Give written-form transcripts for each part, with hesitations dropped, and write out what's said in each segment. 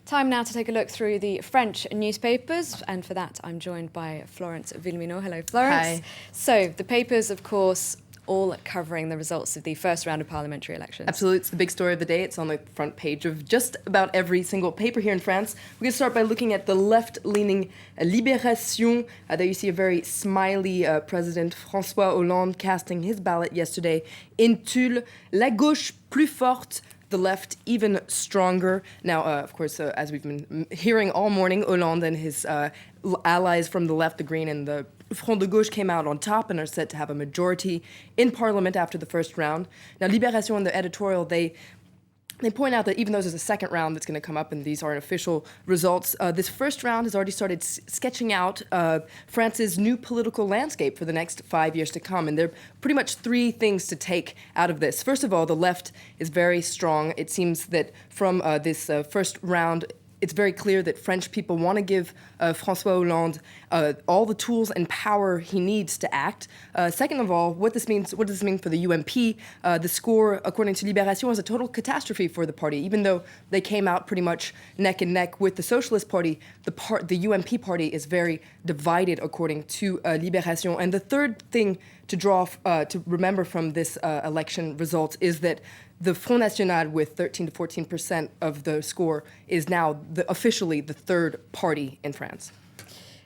Time now to take a look through the French newspapers, and for that I'm joined by Florence Villemino. Hello, Florence. Hi. So, the papers, of course, all covering the results of the first round of parliamentary elections. Absolutely, it's the big story of the day. It's on the front page of just about every single paper here in France. We're going to start by looking at the left-leaning Libération. There you see a very smiley President François Hollande casting his ballot yesterday in Tulle. La gauche plus forte, the left even stronger. Now, of course, as we've been hearing all morning, Hollande and his allies from the left, the Green and the Front de Gauche, came out on top and are set to have a majority in Parliament after the first round. Now, Libération, in the editorial, they point out that even though there's a second round that's going to come up and these aren't official results, this first round has already started sketching out France's new political landscape for the next 5 years to come. And there are pretty much three things to take out of this. First of all, the left is very strong. It seems that from this first round, it's very clear that French people want to give François Hollande all the tools and power he needs to act. Second of all, what does this mean for the UMP? The score, according to Libération, is a total catastrophe for the party. Even though they came out pretty much neck and neck with the Socialist Party, the UMP party is very divided, according to Libération. And the third thing to remember from this election result is that the Front National, with 13 to 14% of the score, is now officially the third party in France.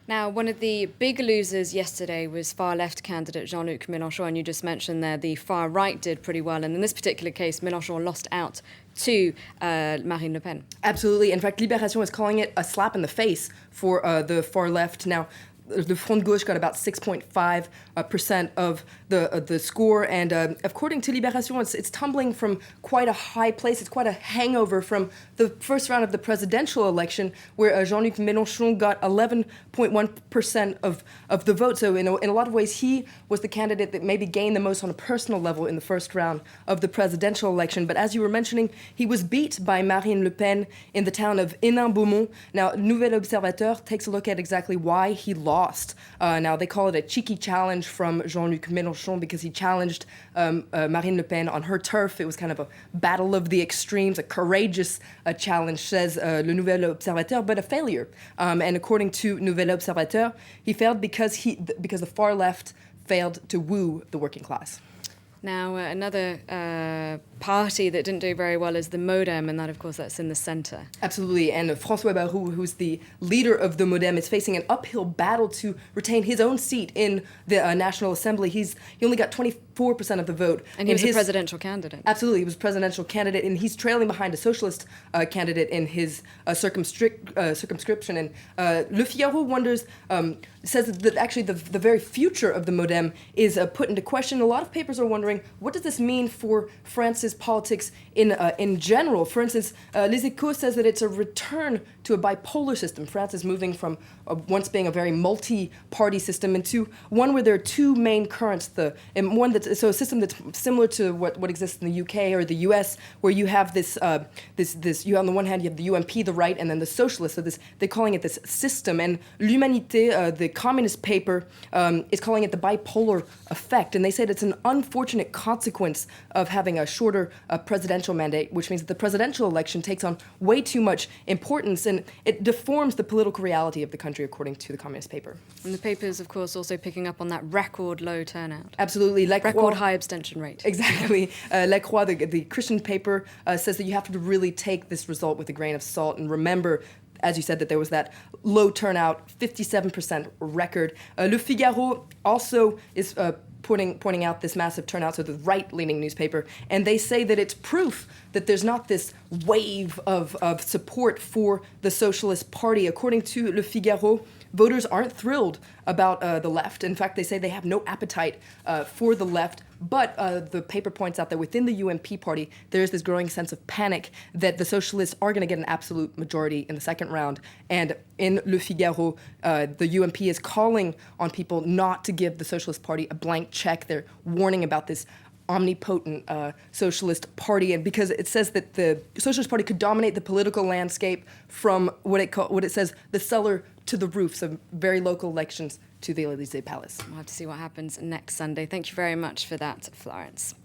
Now, one of the big losers yesterday was far-left candidate Jean-Luc Mélenchon, and you just mentioned there the far-right did pretty well, and in this particular case, Mélenchon lost out to Marine Le Pen. Absolutely. In fact, Libération is calling it a slap in the face for the far-left. Now, the Front Gauche got about 6.5% of the score, and according to Libération, it's tumbling from quite a high place. It's quite a hangover from the first round of the presidential election, where Jean-Luc Mélenchon got 11.1% of the vote. So in a lot of ways, he was the candidate that maybe gained the most on a personal level in the first round of the presidential election. But as you were mentioning, he was beat by Marine Le Pen in the town of Hénin-Beaumont. Now, Nouvel Observateur takes a look at exactly why he lost. Now, they call it a cheeky challenge from Jean-Luc Mélenchon because he challenged Marine Le Pen on her turf. It was kind of a battle of the extremes, a courageous challenge, says Le Nouvel Observateur, but a failure. And according to Nouvel Observateur, he failed because the far left failed to woo the working class. Now, another party that didn't do very well is the Modem, and that, of course, that's in the centre. Absolutely, and François Bayrou, who's the leader of the Modem, is facing an uphill battle to retain his own seat in the National Assembly. He only got 24% of the vote. And he was a presidential candidate. Absolutely, he was a presidential candidate, and he's trailing behind a socialist candidate in his circumscription. And Le Figaro says that actually the very future of the Modem is put into question. A lot of papers are wondering, what does this mean for France's politics in general? For instance, Les Echos says that it's a return to a bipolar system. France is moving from once being a very multi-party system into one where there are two main currents. A system that's similar to what exists in the UK or the US, where you have this you on the one hand you have the UMP, the right, and then the socialists. So they're calling it this system. And L'Humanité, the communist paper, is calling it the bipolar effect. And they said it's an unfortunate consequence of having a shorter presidential mandate, which means that the presidential election takes on way too much importance, and it deforms the political reality of the country, according to the communist paper. And the paper is, of course, also picking up on that record low turnout. Absolutely. Record high abstention rate. Exactly. La Croix, the Christian paper, says that you have to really take this result with a grain of salt and remember, as you said, that there was that low turnout, 57% record. Le Figaro also is pointing out this massive turnout, so the right-leaning newspaper, and they say that it's proof that there's not this wave of support for the Socialist Party. According to Le Figaro, voters aren't thrilled about the left. In fact, they say they have no appetite for the left. But the paper points out that within the UMP party, there is this growing sense of panic that the socialists are going to get an absolute majority in the second round. And in Le Figaro, the UMP is calling on people not to give the Socialist Party a blank check. They're warning about this omnipotent socialist party, and because it says that the Socialist Party could dominate the political landscape from what it says the cellar to the roof, so very local elections to the Élysée Palace. We'll have to see what happens next Sunday. Thank you very much for that, Florence.